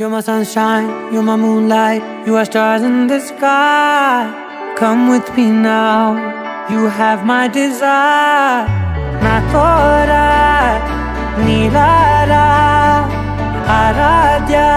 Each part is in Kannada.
You're my sunshine, you're my moonlight, you are stars in the sky. Come with me now, you have my desire. Na tora nilara aradya.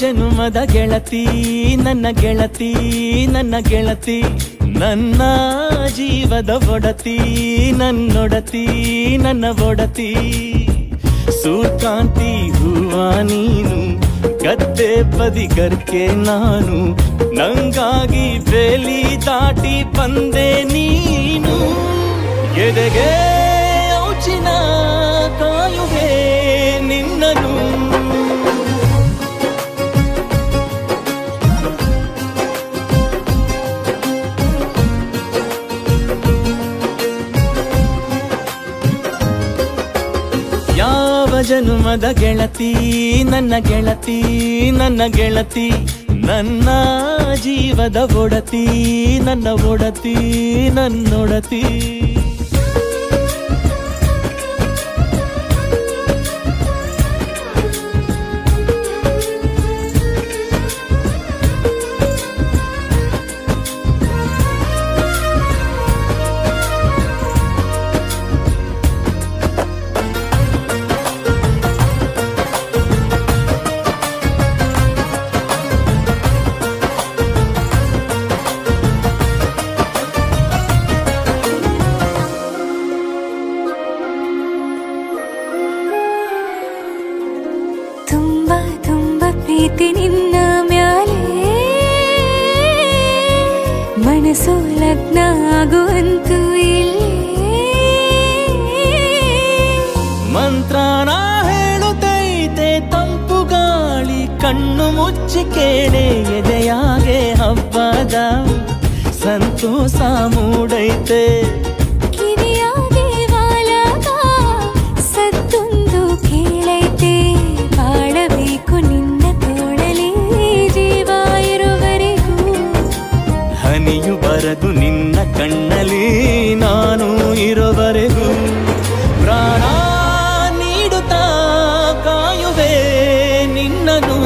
ಜನುಮದ ಗೆಳತಿ ನನ್ನ ಗೆಳತಿ ನನ್ನ ಗೆಳತಿ ನನ್ನ ಜೀವದ ಒಡತಿ ನನ್ನೊಡತಿ ನನ್ನ ಒಡತಿ ಸೂರ್ಕಾಂತಿ ಹೂವ ನೀನು ಗದ್ದೆ ಬದಿಗರ್ಕೆ ನಾನು ನಂಗಾಗಿ ಬೇಲಿ ದಾಟಿ ಬಂದೆ ನೀನು ಎದೆಗೆ ಔಚಿನ ಕಾಯುವೆ ನಿನ್ನನು ಯಾವ ಜನುಮದ ಗೆಳತಿ ನನ್ನ ಗೆಳತಿ ನನ್ನ ಗೆಳತಿ ನನ್ನ ಜೀವದ ಒಡತಿ ನನ್ನ ಒಡತಿ ನನ್ನೊಡತಿ ಪ್ರೀತಿ ನಿನ್ನ ಮ್ಯಾಲೆ ಮನಸ್ಸು ಲಗ್ನ ಆಗುವಂತೂ ಇಲ್ಲೇ ಮಂತ್ರನ ಹೇಳುತ್ತೈತೆ ತಂಪು ಗಾಳಿ ಕಣ್ಣು ಮುಚ್ಚಿ ಕೇಳೆ ಎದೆಯಾಗೆ ಹಬ್ಬದ ಸಂತೋಷ ಮೂಡೈತೆ ಕಿವಿಯಾಗೆ ವಾಲಗ ಸತ್ತೊಂದು ಕೇಳೈತೆ ಬಾಳಬೇಕು ನಿನ್ನ ತೋಳಲಿ ಜೀವ ಇರುವರೆಗೂ ಹನಿಯು ಬರದು ನಿನ್ನ ಕಣ್ಣಲ್ಲಿ ನಾನು ಇರುವರೆಗೂ ಪ್ರಾಣ ನೀಡುತ್ತಾ ಕಾಯುವೆ ನಿನ್ನನು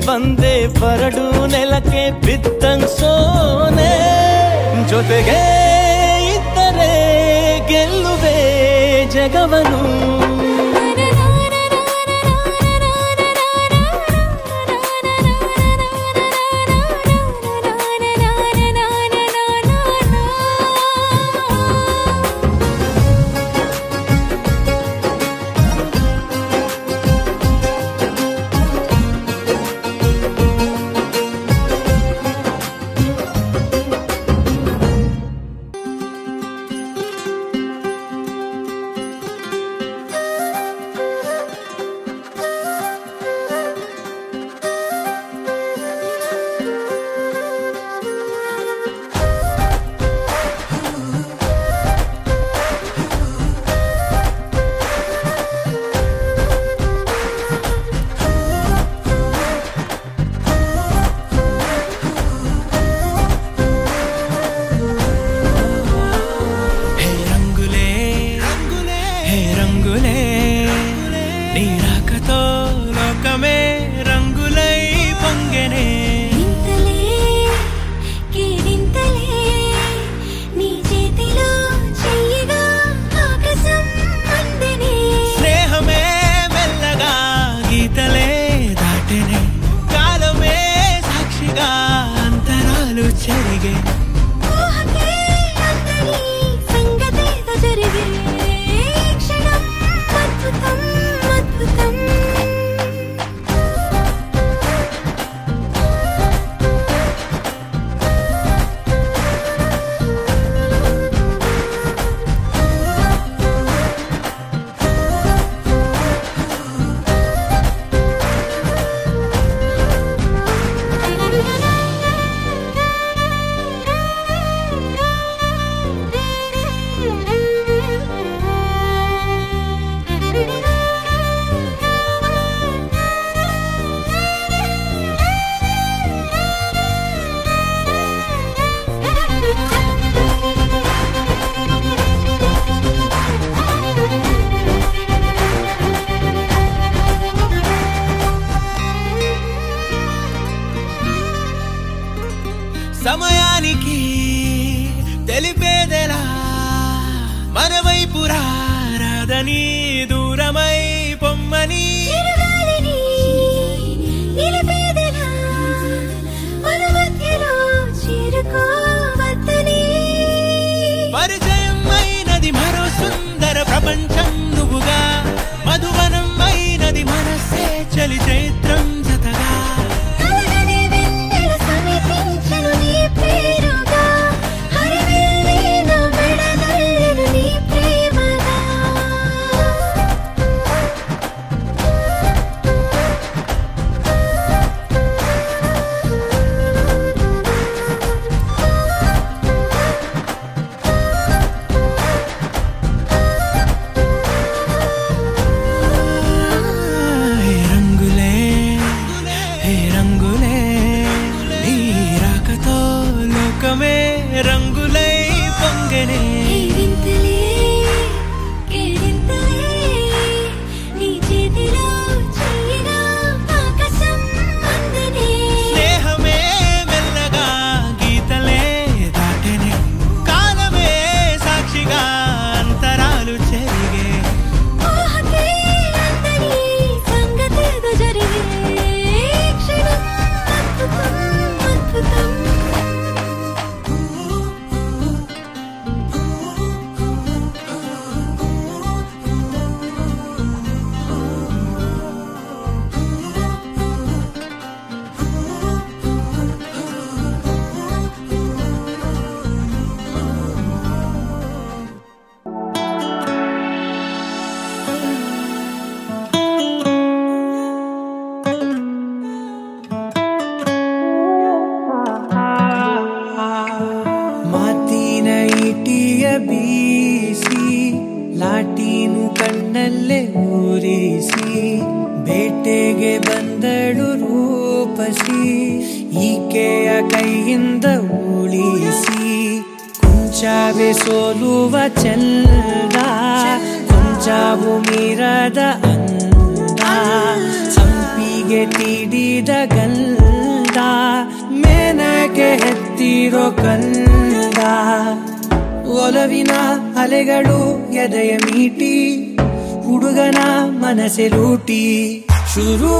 ಬಂದೆ ಬರಡು ನೆಲಕ್ಕೆ ಬಿದ್ದಂಗ್ ಸೋನೆ ಜೊತೆಗೆ ಇದ್ದರೆ ಗೆಲ್ಲುವೆ ಜಗವನು చల్లని దూరమై పొమ్మని పరిచయం అయినది మరో సుందర ప్రపంచం నువ్వుగా మధువనం అయినది మనసే చలి చైత్రం జతగా రంగులై పొంగనే స్నేహమే మెల్లగా గీతలే దాటనే కాలమే సాక్షిగా అంతరాలు చెరిగే ಬೀಸಿ ಲಾಟೀನು ಕಣ್ಣಲ್ಲೇ ಊರಿಸಿ ಬೇಟೆಗೆ ಬಂದಳು ರೂಪಸಿ ಈಕೆಯ ಕೈಯಿಂದ ಉಳಿಸಿ ಕೊಂಚವೇ ಸೋಲುವ ಚಂದ ಕೊಂಚವು ಮೀರದ ಅಂದ ಸಂಪಿಗೆ ತೀಡಿದ ಗಂಧ ಮೇನಕ್ಕೆ ಎತ್ತಿರೋ ಕಂದ ಒಲವಿನ ಅಲೆಗಳು ಎದೆಯ ಮೀಟಿ ಹುಡುಗನ ಮನಸ್ಸೆ ಲೂಟಿ ಶುರುವಾಗಿದೆ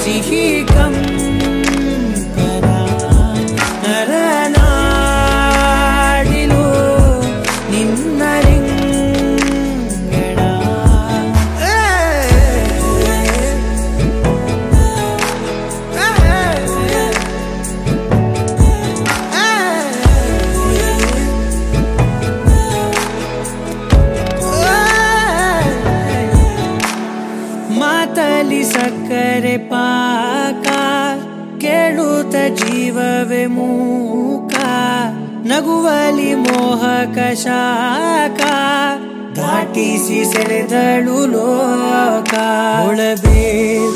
ಸಿಹಿ ಕಂಪನ ನರನಾಡಿಲು ನಿನ್ನ ರಿಂಗಣ ಮಾತಲಿ ಸಕ್ಕರೆ ಪಾಕ ಕೇಳುತ್ತ ಜೀವವೇ ಮೂಕ ನಗುವಲಿ ಮೋಹಕ ಶಾಖ ದಾಟಿಸಿ ಸೆಳೆದಳು ಲೋಕ ಒಳಬೇ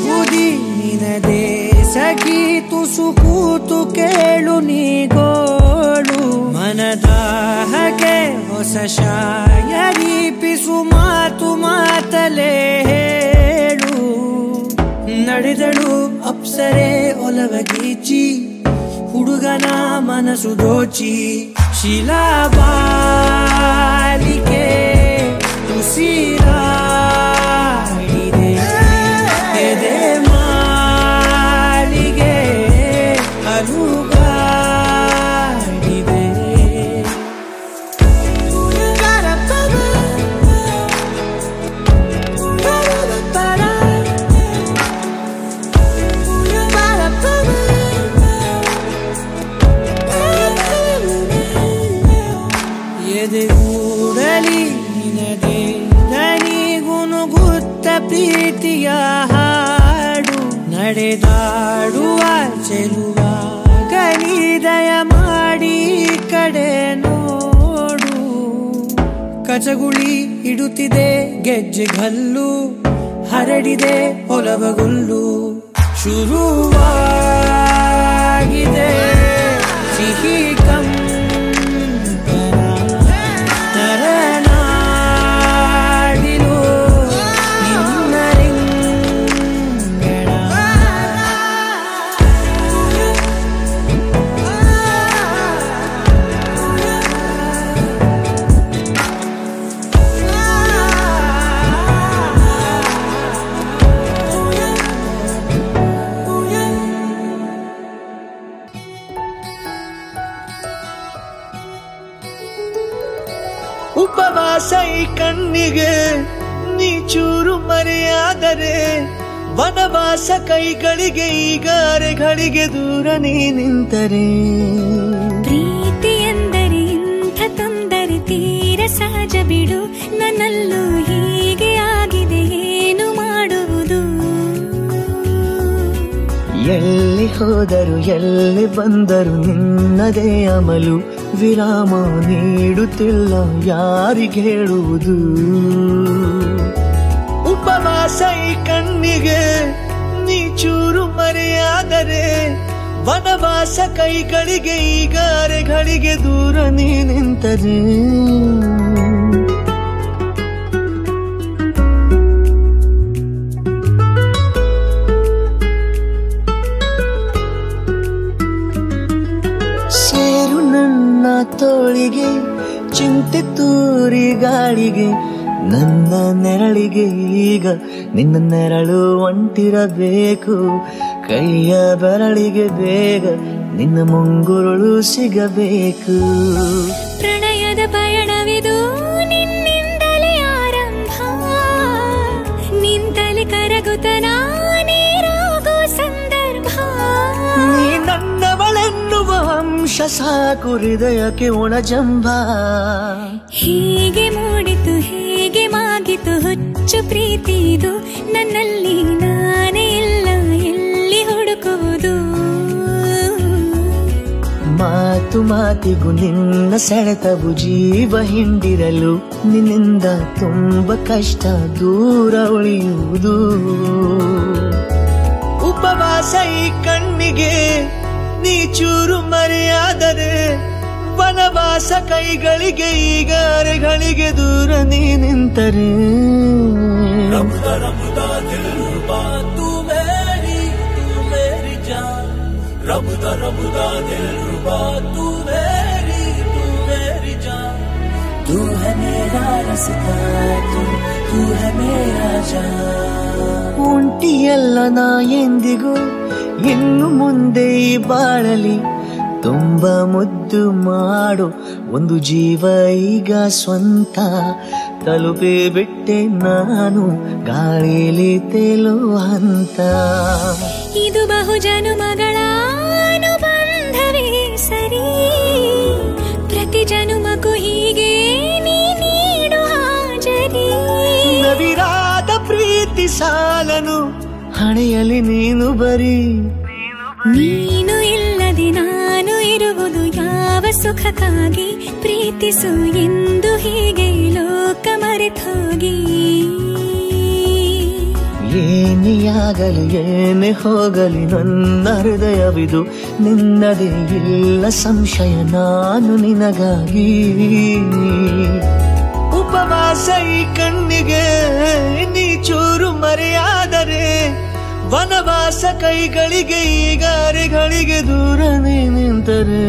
ಬುದಿ ನಿನದೇ ಸಖಿ ತುಸು ಕೂತು ಕೇಳು ನೀಗೋಳು ಮನದಾಹಕ್ಕೆ ಹೊಸ ಶಾಯರಿ ಪಿಸು ಮಾತು ಮಾತಲೇ ಹೇಳು ನಡೆದಳು ಅಪ್ಸರೆ ಒಲವಗೀಚಿ ಹುಡುಗನ ಮನಸ್ಸು ದೋಚಿ ಶಿಲಾಬಾಲಿಕೆ ಉಸಿರಾಡಿದೆ ಎದೆ ಮಾಲಿಗೆ ಅಲುಗಾಡಿದೆ ಎದೆಗೂಡಲಿ ನಿನದೆ ದನಿಗುನುಗುತ್ತ ಪ್ರೀತಿಯ ಹಾಡು ನಡೆದಾಡುವ ಚೆಲುವ ಗನಿದಯ ಮಾಡಿ ಕಡೆ ನೋಡು ಕಚಗುಳಿ ಇಡುತ್ತಿದೆ ಗೆಜ್ಜೆಗಲ್ಲು ಹರಡಿದೆ ಒಲವಗುಲ್ಲು ಶುರುವಾಗಿದೆ ಸಿಹಿ ಕಣ್ಣಿಗೆ ನೀ ಚೂರು ಮರೆಯಾದರೆ ವನವಾಸ ಕೈಗಳಿಗೆ ಈಗ ಅರೆಗಳಿಗೆ ದೂರ ನೀ ನಿಂತರೆ ಪ್ರೀತಿ ಎಂದರೆ ಇಂಥ ತೊಂದರೆ ತೀರ ಸಹಜ ಬಿಡು ನನ್ನಲ್ಲೂ ಹೀಗೆ ಆಗಿದೆ ಏನು ಮಾಡುವುದು ಎಲ್ಲಿ ಹೋದರು ಎಲ್ಲಿ ಬಂದರು ನಿನ್ನದೇ ಅಮಲು ವಿರಾಮ ನೀಡುತ್ತಿಲ್ಲ ಯಾರಿಗೆ ಹೇಳುವುದು ಉಪವಾಸ ಈ ಕಣ್ಣಿಗೆ ನೀ ಚೂರು ಮರೆಯಾದರೆ ವನವಾಸ ಕೈಗಳಿಗೆ ಈಗ ಅರೆಗಳಿಗೆ ದೂರ ನೀ ನಿಂತರೆ ಸೇರು ನನ್ನ ತೋಳಿಗೆ ಚಿಂತೆ ತೂರಿ ಗಾಳಿಗೆ ನನ್ನ ನೆರಳಿಗೆ ಈಗ ನಿನ್ನ ನೆರಳು ಒಂಟಿರಬೇಕು ಕೈಯ ಬೆರಳಿಗೆ ಬೇಗ ನಿನ್ನ ಮುಂಗುರುಳು ಸಿಗಬೇಕು ಪ್ರಣಯದ ಪಯಣವಿದು ನಿನ್ನಿಂದಲೇ ಆರಂಭ ನಿಂತಲೇ ಕರಗುತ್ತ ನೀರಾಗೋ ಸಂದರ್ಭ ನೀ ನನ್ನವಳೆನ್ನುವ ಅಂಶ ಸಾಕು ಹೃದಯಕ್ಕೆ ಒಣಜಂಬ ಹೀಗೆ ಮೂಡಿತು ಹೇಗೆ ಮಾಗಿತು ಹುಚ್ಚು ಪ್ರೀತಿದು ನನ್ನಲ್ಲಿ ನಾನೇ ಇಲ್ಲ ಎಲ್ಲಿ ಹುಡುಕುವುದು ಮಾತು ಮಾತಿಗೂ ನಿನ್ನ ಸೆಳೆತವು ಜೀವ ಹಿಂಡಿರಲು ನಿನ್ನಿಂದ ತುಂಬ ಕಷ್ಟ ದೂರ ಉಳಿಯುವುದು ಉಪವಾಸ ಈ ಕಣ್ಣಿಗೆ ನೀ ಚೂರು ಮರೆಯಾದರೆ ವನವಾಸ ಕೈಗಳಿಗೆ ಈಗ ಅರೆಗಳಿಗೆ ದೂರ ನೀ ನಿಂತರೆ तू है मेरा रास्ता तू है मेरा जान ಒಂಟಿಯಲ್ಲ ನಾ ಎಂದಿಗೂ ಇನ್ನು ಮುಂದೆ ಈ ಬಾಳಲಿ ತುಂಬ ಮುದ್ದು ಮಾಡು ಒಂದು ಜೀವ ಈಗ ಸ್ವಂತ ತಲುಪಿ ಬಿಟ್ಟೆ ನಾನು ಗಾಳಿಲಿ ತೇಲುವ ಹಂತ ಇದು ಬಹು ಜನುಮಗಳ ಅನುಬಂಧವೇ ಸರಿ ಪ್ರತಿ ಜನುಮಕ್ಕೂ ಹೀಗೆ ನೀಡು ಹಾಜರಿ ನವಿರಾದ ಪ್ರೀತಿ ಸಾಲನು ಹಣೆಯಲ್ಲಿ ನೀನು ಬರೀ ನೀನು ಇಲ್ಲದೆ ನಾನು ಇರುವುದು ಯಾವ ಸುಖಕ್ಕಾಗಿ ಪ್ರೀತಿಸು ಎಂದು ಹೀಗೆ ಲೋಕ ಮರೆತೋಗಿ ಏನೇ ಆಗಲಿ ಏನೇ ಹೋಗಲಿ ನನ್ನ ಹೃದಯವಿದು ನಿನ್ನದೇ ಇಲ್ಲ ಸಂಶಯ ನಾನು ನಿನಗಾಗಿ ಉಪವಾಸ ಈ ಕಣ್ಣಿಗೆ ನೀ ಚೂರು ಮರೆಯಾದರೆ ವನವಾಸ ಕೈಗಳಿಗೆ ಈಗ ಅರೆಗಳಿಗೆ ದೂರ ನೀ ನಿಂತರೆ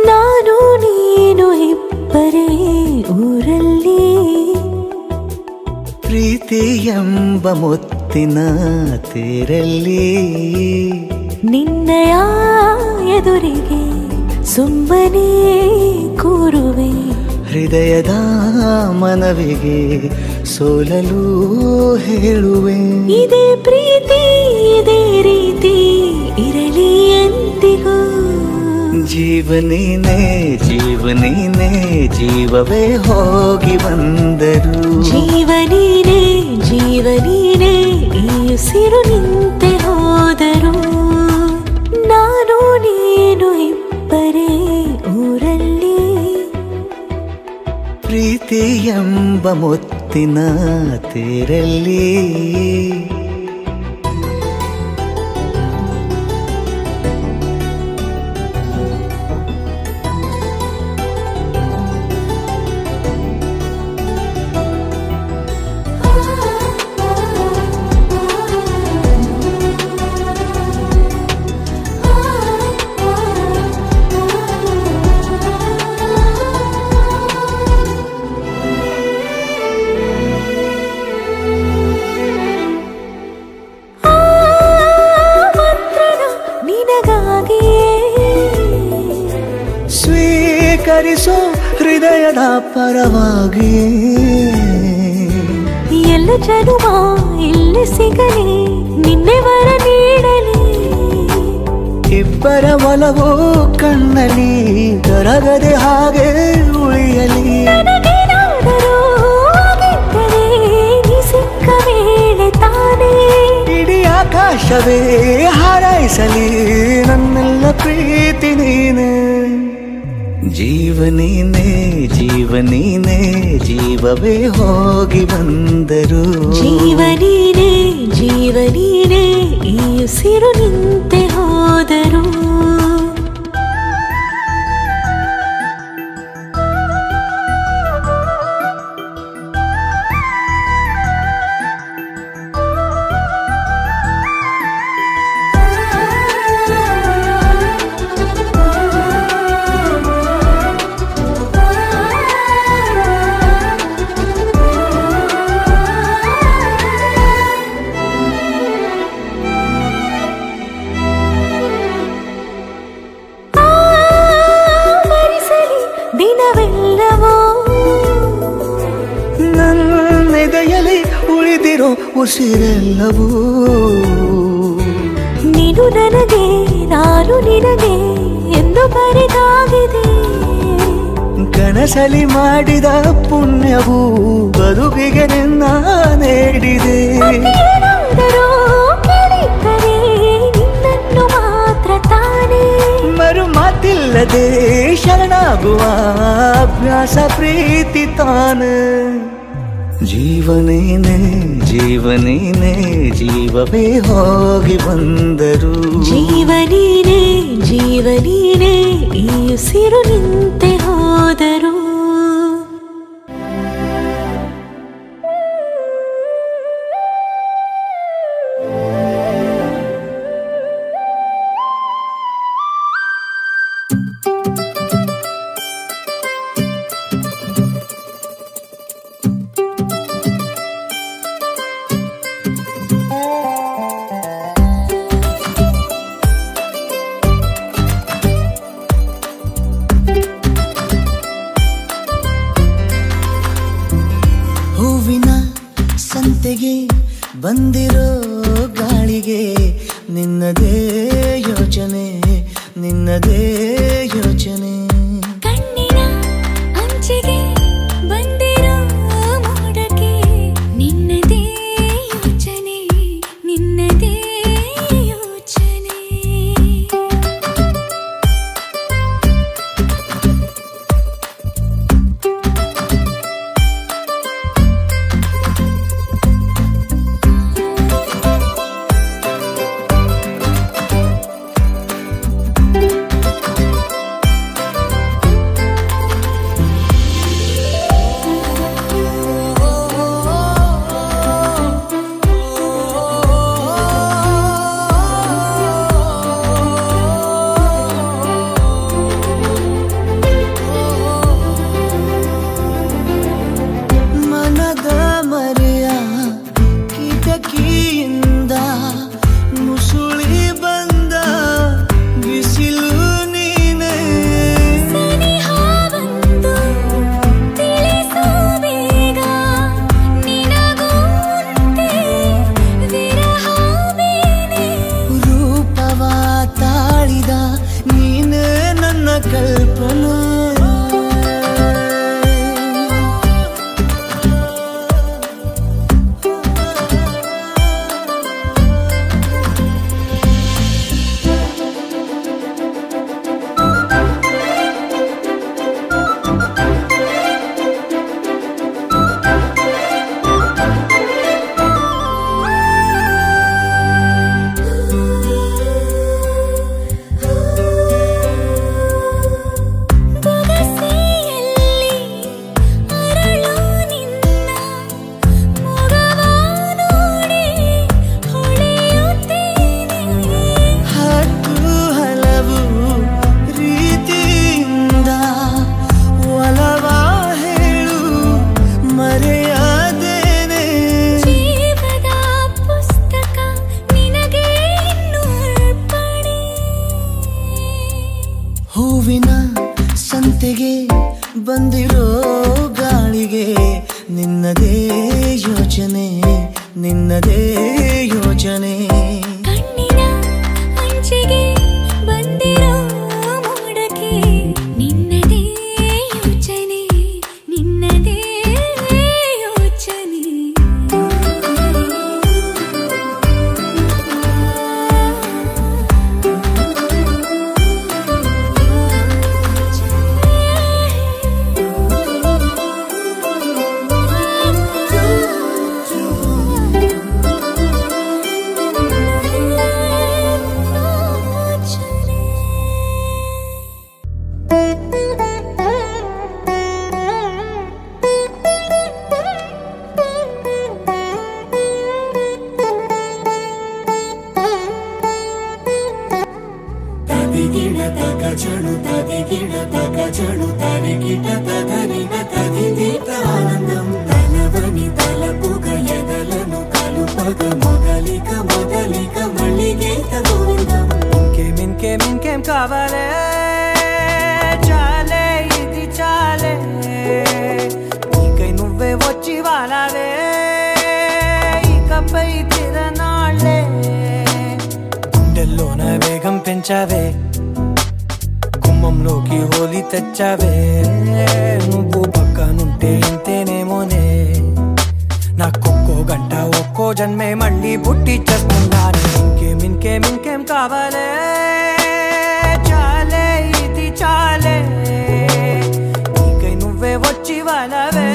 ನಾನು ನೀನು ಇಬ್ಬರೇ ಊರಲ್ಲಿ ಪ್ರೀತಿ ಎಂಬ ಮುತ್ತಿನ ತೇರಲ್ಲಿ ನಿನ್ನಯ ಎದುರಿಗೆ ಸುಮ್ಮನೆ ಕೂರುವೆ ಹೃದಯದ ಮನವಿಗೆ ಸೋಲಲು ಹೇಳುವೆ ಇದೇ ಪ್ರೀತಿ ಇದೇ ರೀತಿ ಇರಲಿ ಎಂದಿಗೂ ಜೀವನೇನೆ ಜೀವನೇನೆ ಜೀವವೇ ಹೋಗಿ ಬಂದರು ಜೀವನೀನೇ ಜೀವನೀನೇ ಈ ಉಸಿರು ನಿಂತೆ ಹೋದರು ನಾನು ನೀನು ಇಬ್ಬರೇ ಊರಲ್ಲಿ ಪ್ರೀತಿ ಎಂಬ ಮುತ್ತಿನ ತೇರಲ್ಲಿ ಬಯಸೋ ಹೃದಯದ ಪರವಾಗಿ ಎಲ್ಲ ಜನುಮ ಇಲ್ಲಿ ಸಿಗಲಿ ನಿನ್ನೆ ವರ ನೀಡಲಿ ಇಬ್ಬರ ಒಲವು ಕಣ್ಣಲ್ಲಿ ಕರಗದೆ ಹಾಗೆ ಉಳಿಯಲಿ ಸಿಕ್ಕ ವೇಳೆ ತಾನೇ ಇಡೀ ಆಕಾಶವೇ ಹಾರೈಸಲಿ ನನ್ನೆಲ್ಲ ಪ್ರೀತಿ ನೀನೆ ಜೀವನೀನೇ ಜೀವನೀನೇ ಜೀವವೇ ಹೋಗಿ ಬಂದರು ಜೀವನೀನೇ ಜೀವನೀನೇ ಈ ಉಸಿರು ನಿಂತೆ ಹೋದರು ನನ್ನೆದೆಯಲ್ಲಿ ಉಳಿದಿರೋ ಉಸಿರೆಲ್ಲವೂ ನೀನು ನನಗೆ ನಾನು ನಿನಗೆ ಎಂದು ಬರೆದಾಗಿದೆ ಕನಸಲಿ ಮಾಡಿದ ಪುಣ್ಯವು ಬದುಕಿಗೆ ನಿನ್ನ ನೀಡಿದೆ ನಿನ್ನನ್ನು ಮಾತ್ರ ತಾನೇ ಮರು ಮಾತಿಲ್ಲದೆ ಶರಣಾಗುವ ಅಭ್ಯಾಸ ಪ್ರೀತಿ ತಾನೆ ಜೀವನೇನೆ ಜೀವನೇನೆ ಜೀವವೇ ಹೋಗಿ ಬಂದರು ಜೀವನೀನೇ ಜೀವನೀನೇ ಈ ಉಸಿರು ನಿಂತೆ ಹೋದರು ಹೂವಿನ ಸಂತೆಗೆ ಬಂದಿರೋ ಗಾಳಿಗೆ ನಿನ್ನದೇ ಯೋಚನೆ ನಿನ್ನದೇ ಯೋಚನೆ ಕಣ್ಣಿನ ಅಂಚಿಗೆ ಬಂದಿರೋ ಮೋಡಕ್ಕೆ ನಿನ್ನದೇ ಯೋಚನೆ ನಿನ್ನದೇ ಯೋಚನೆ ಬಂದಿರೋ ಗಾಳಿಗೆ ನಿನ್ನದೇ ಯೋಚನೆ ನಿನ್ನದೇ ಯೋಚನೆ ಕಣ್ಣಿನ ಅಂಚಿಗೆ ಬಂದಿರೋ ಮೋಡಕ್ಕೆ ನಿನ್ನದೇ ಯೋಚನೆ ನಿನ್ನದೇ ಯೋಚನೆ ఇంకేం కావాలే చాలే ఇది చాలే నీకై నువ్వే వచ్చి వాలావే ఇకపై తిరనాళ్ళే గుండెల్లోన వేగం పెంచావే గుమ్మంలోకి హోలీ తెచ్చావే నువ్వు పక్కనుంటే ఇంతేనేమోనే నాకొక్కో గంట ఒక్కో జన్మే మళ్ళీ పుట్టి చేస్తున్నాను ఇంకేం కావాలే చాలే ఇది చాలే నీకై నువ్వే వచ్చి వాలవే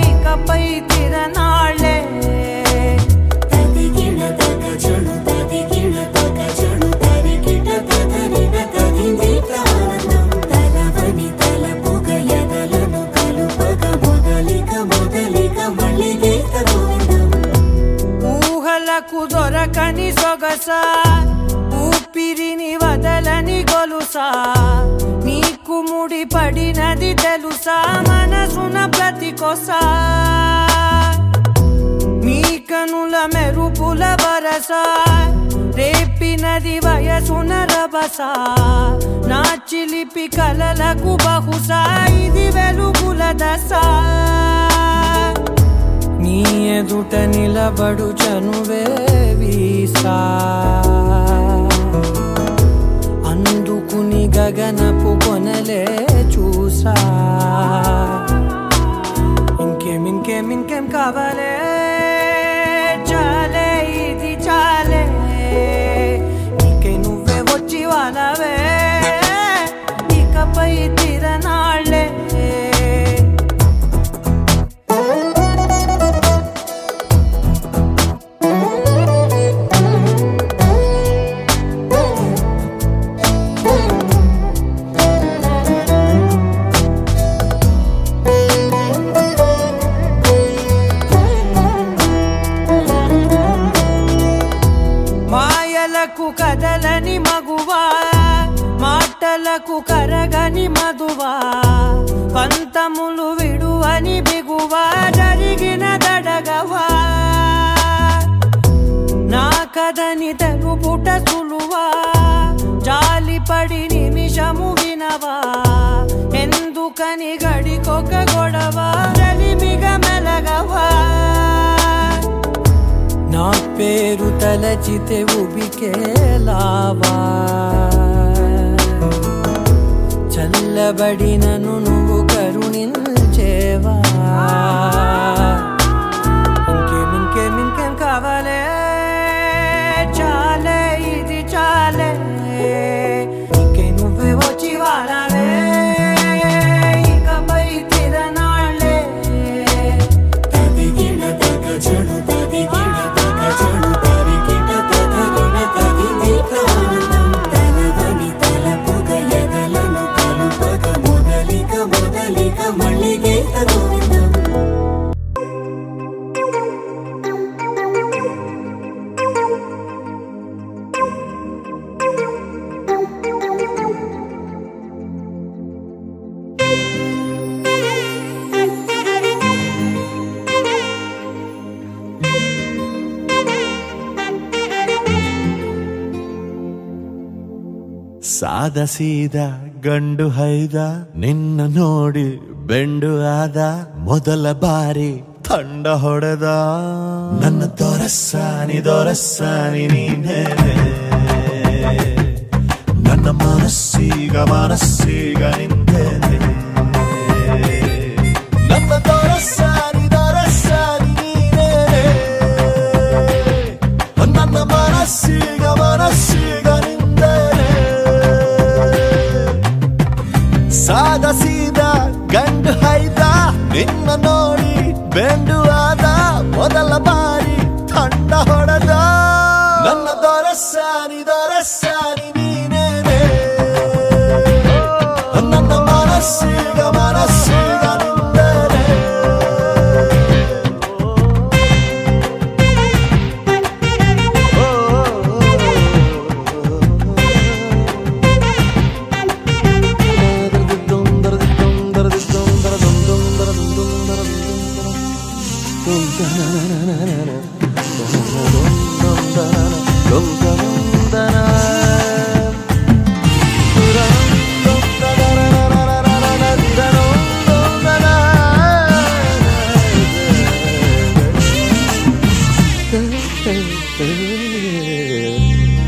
ఇకపై తిరనాళ్ళే ఊహలకు దొరకని సొగస ఊపిరిని వదలని గొలుసా నీకు ముడి పడినది తెలుసా మనసున ప్రతి కొసా నీ కనుల మెరుపుల వరస రేపినది వయసున రభస నా చిలిపి కలలకు బహుశా ఇది వెలుగుల దశ నీ ఎదుట నిలబడు చనువే వీసా అందుకుని గగనపు కొనలే చూసా ఇంకేం కావాలే చాలే ఇది చాలే నీకై నువ్వే వచ్చి వాలవే ఇకపై తిరనాళ్ళే మాయలకు కదలని మగువా మాటలకు కరగని మధువా పంతములు విడువని బిగువా జరిగిన దడగవా నా కదని తెలుపుట సులువా జాలిపడి నిమిషము వినవా ఎందుకని గడికొక గొడవ రలిమిగ మెలగవా నా పేరు తలచితే ఉబికేలావా చల్లబడినను నువ్వు కరుణించేవా ఇంకేం కావాలే చాలే ఇది చాలే నీకై నువ్వే వచ్చి వాలవే ఇకపై తిరనాళ్ళే సాదా సీదా ಗಂಡು ಹೈದ ನಿನ್ನ ನೋಡಿ ಬೆಂಡು ಆದ ಮೊದಲ ಬಾರಿ ತಂಡ ಹೊಡೆದ ನನ್ನ ದೊರಸ್ಸಾನಿ ನೀನೇ ನನ್ನ ಮನಸ್ಸೀಗ ನಿಂದೇನೆ ನನ್ನ ದೊರಸ್ಸಾನಿ ನೀನೇ ನನ್ನ ಮನಸ್ಸೀಗ ನಿಂದೇನೆ ಸಾದ ಸೀದಾ ಗಂಡು ಹೈದ ನಿನ್ನ ನೋಡಿ ಬೆಂಡು ಆದ ಮೊದಲ ಬಾರಿ ತಂಡ ಹೊಡೆದ ನನ್ನ ದೊರಸ್ಸಾನಿ ನೀನೇನೆ ನನ್ನ ಮನಸ್ಸೀಗ ನಿಂದೇನೆ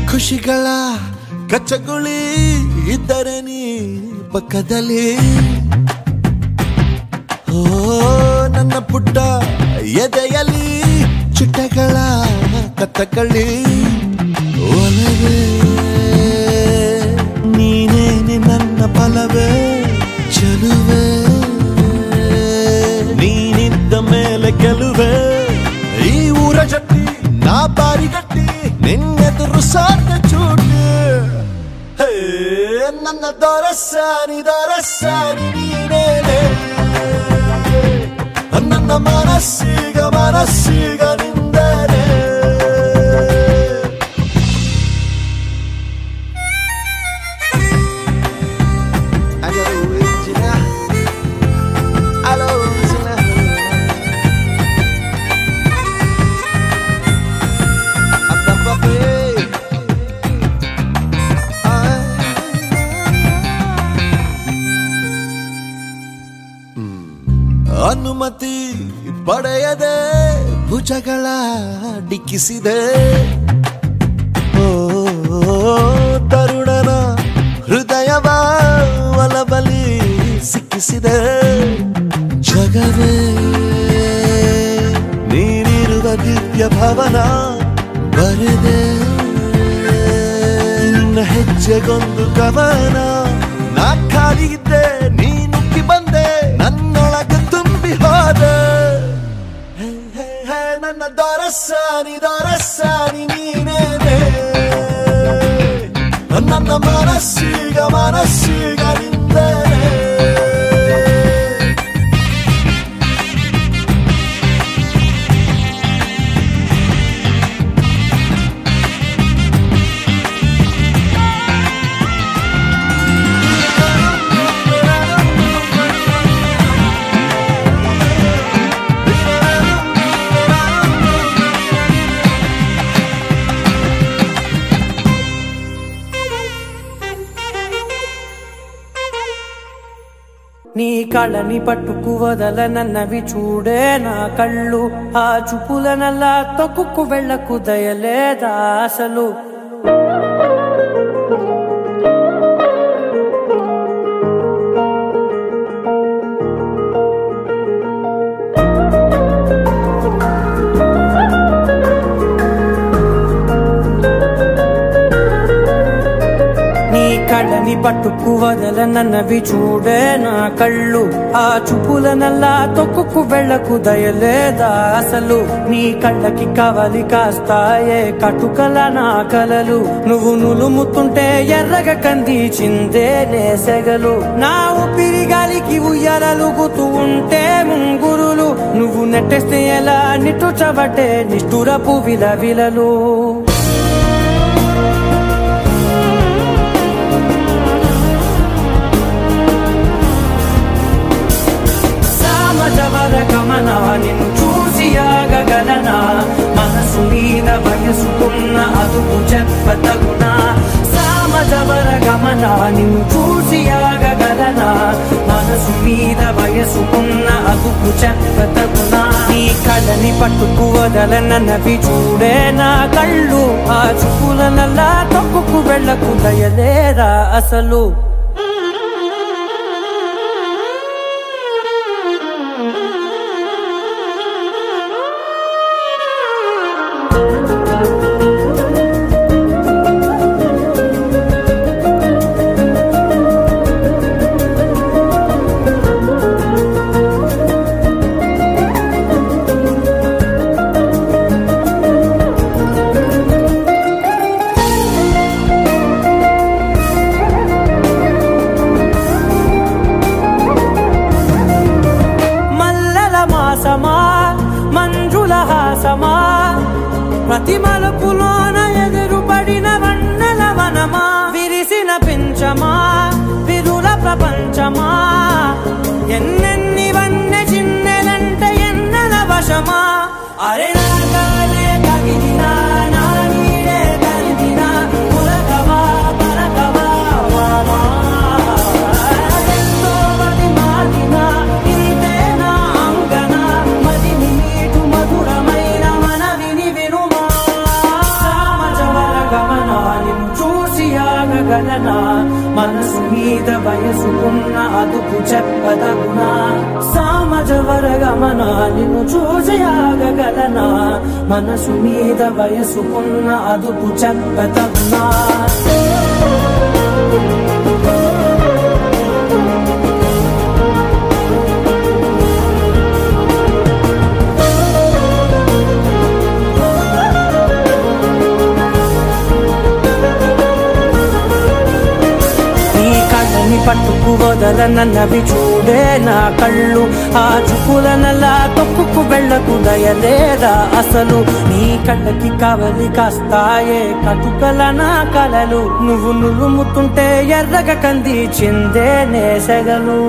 ಖುಷಿಗಳ ಕಚ್ಚಗುಳಿ ಇದ್ದರೆ ನೀ ಪಕ್ಕದಲ್ಲಿ ಓ ನನ್ನ ಪುಟ್ಟ ಎದೆಯಲ್ಲಿ ಚಿಟ್ಟಗಳ ಕತ್ತಕಳ್ಳಿ ಒಲವೇ ನೀನೇನೆ ನನ್ನ ಫಲವೇ ಚಲುವೆ ನೀನಿದ್ದ ಮೇಲೆ ಗೆಲುವೆ ಈ ಊರ ಜಟ್ಟಿ ನಾ ಬಾರಿ ಗಟ್ಟಿ ನಿನ್ನೆದುರು ಸಾಧ್ಯ ಚೂಟಿ ನನ್ನ ದೊರಸ್ಸಾನಿ ನೀನೇನೆ ನನ್ನ ಮನಸ್ಸೀಗ ನಿಂದೇನೆ ಅನುಮತಿ ಪಡೆಯದೆ ಭುಜಗಳ ಡಿಕ್ಕಿಸಿದೆ ಓ ತರುಣನ ಹೃದಯವ ಒಲಬಲಿ ಸಿಕ್ಕಿಸಿದೆ ಜಗವೇ ನೀನಿರುವ ದಿವ್ಯ ಭವನ ಬರೆದೆ ನಿನ್ನ ಹೆಜ್ಜೆಗೊಂದು ಕವನ ನಾ ಖಾಲಿಯಿದ್ದೆ ನೀ ನುಗ್ಗಿ ಬಂದೆ ನನ್ನೊಳಗೆ ತುಂಬಿ ಹೋದೆ ನನ್ನ ದೊರಸ್ಸಾನಿ ನೀನೇನೆ ನನ್ನ ಮನಸ್ಸೀಗ ನಿಂದೇನೆ నీ కళ్ళని పట్టుకు వదలనన్నవి చూడే నా కళ్ళు ఆ చూపులనల్లా తొక్కుకు వెళ్ళకు దయలేదా అసలు కళ్ళని పట్టుకు వదలనన్నవి చూడే నా కళ్ళు ఆ చూపులనల్లా తొక్కుకు వెళ్ళకు దయలేదా అసలు నీ కళ్ళకి కవలి కాస్తాయే కటుకల నా కలలు నువ్వు నులుముతుంటే ఎర్రగా కందిచిందే నేసెగలు నా ఊపిరి గాలికి ఉయ్యాలలుగుతూ ఉంటే ముంగురులు నువ్వు నెట్టేస్తే ఎలా నిట్టుచబట్టే నిష్ఠురపు విలవిలలు గమనా నిన్ను చూసి ఆగగలనా మనసు మీద వయసుకున్న అదుపు చెప్పతగునా సామజవర గమన నిన్ను చూసి ఆగగలనా మనసు మీద వయసుకున్న అదుపు చెప్పతగునా నీ కళ్ళని పట్టుకు వదలనవి చూడే నా కళ్ళు ఆ చూపులనల్లా తొక్కుకు వెళ్ళకు దయలేరా అసలు ప్రతి మలుపులోన ఎదురుపడిన వన్నెల వనమా విరిసిన పించమా విరుల ప్రపంచమా ఎన్నెన్ని వన్నె చిన్నెలంటే ఎన్నెల వశమా అరే నాగాలే తగిలినా నా నీడే తరిమినా పులకవా పలకవా వామా ఎంతో మది మారినా ఇంతే నా అంగన మదిని నీటు మధురమైన మనవిని వినుమా సామజవర గమన నిన్ను చూసి ఆగగలనా మనసు మీద వయసుకున్న అదుపు చెప్పదగునా సామజవర గమన నిన్ను చూసి ఆగగలనా మనసు మీద వయసుకున్న అదుపు చెప్పదగునా పట్టుకు వదలనవి చూడే నా కళ్ళు ఆ చూపులనలా తొక్కుకు వెళ్ళకు దయలేదా అసలు నీ కళ్ళకి కవలి కాస్తాయే కటుకల నా కలలు నువ్వు నులుముతుంటే ఎర్రగ కంది చిందే నేసెగలు